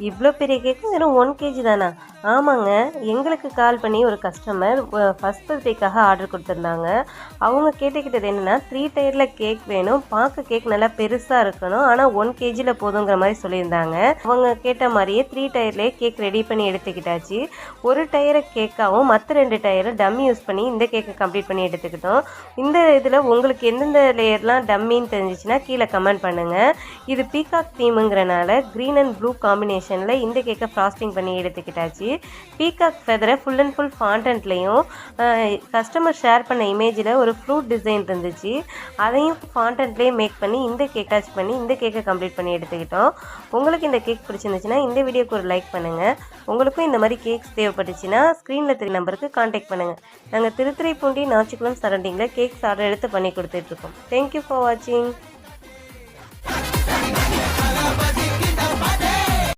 இவ்வளோ பெரிய கேக்கு வெறும் 1 கேஜி தானா? ஆமாங்க. எங்களுக்கு கால் பண்ணி ஒரு கஸ்டமர் ஃபர்ஸ்ட் பர்த்டேக்காக ஆர்டர் கொடுத்துருந்தாங்க. அவங்க கேட்டுக்கிட்டது என்னென்னா 3 டயரில் கேக் வேணும், பார்க்க கேக் நல்லா பெருசாக இருக்கணும், ஆனால் 1 கேஜியில் போதுங்கிற மாதிரி சொல்லியிருந்தாங்க. அவங்க கேட்ட மாதிரியே 3 டயர்லேயே கேக் ரெடி பண்ணி எடுத்துக்கிட்டாச்சு. ஒரு டயரை கேக்காகவும் மற்ற 2 டயரை டம்மி யூஸ் பண்ணி இந்த கேக்கை கம்ப்ளீட் பண்ணி எடுத்துக்கிட்டோம். இந்த இதில் உங்களுக்கு எந்தெந்த லேயர்லாம் டம்மின்னு தெரிஞ்சிச்சுன்னா கீழே கமெண்ட் பண்ணுங்கள். இது பீகாக் தீமுங்கிறனால க்ரீன் அண்ட் ப்ளூ காம்பினேஷனில் இந்த கேக்கை ஃப்ராஸ்டிங் பண்ணி எடுத்துக்கிட்டாச்சு. பீகாக் ஃபெதரை ஃபுல் அண்ட் ஃபுல் ஃபாண்டன்ட்லேயும் கஸ்டமர் ஷேர் பண்ண இமேஜில் ஒரு ஃப்ரூட் டிசைன் இருந்துச்சு, அதையும் ஃபாண்டன்ட்லேயே மேக் பண்ணி இந்த கேக் அட்டாச் பண்ணி இந்த கேக்கை கம்ப்ளீட் பண்ணி எடுத்துக்கிட்டோம். உங்களுக்கு இந்த கேக் பிடிச்சிருந்துச்சுன்னா இந்த வீடியோக்கு ஒரு லைக் பண்ணுங்கள். உங்களுக்கும் இந்த மாதிரி கேக்ஸ் தேவைப்பட்டுச்சுன்னா ஸ்க்ரீனில் தெரிய நம்பருக்கு கான்டாக்ட் பண்ணுங்கள். நாங்கள் திருத்துறைப்பூண்டி நாச்சிக்குளம் சரௌண்டிங்கில் கேக்ஸ் ஆர்டர் எடுத்து பண்ணி கொடுத்துட்ருக்கோம். தேங்க்யூ ஃபார் வாட்சிங்.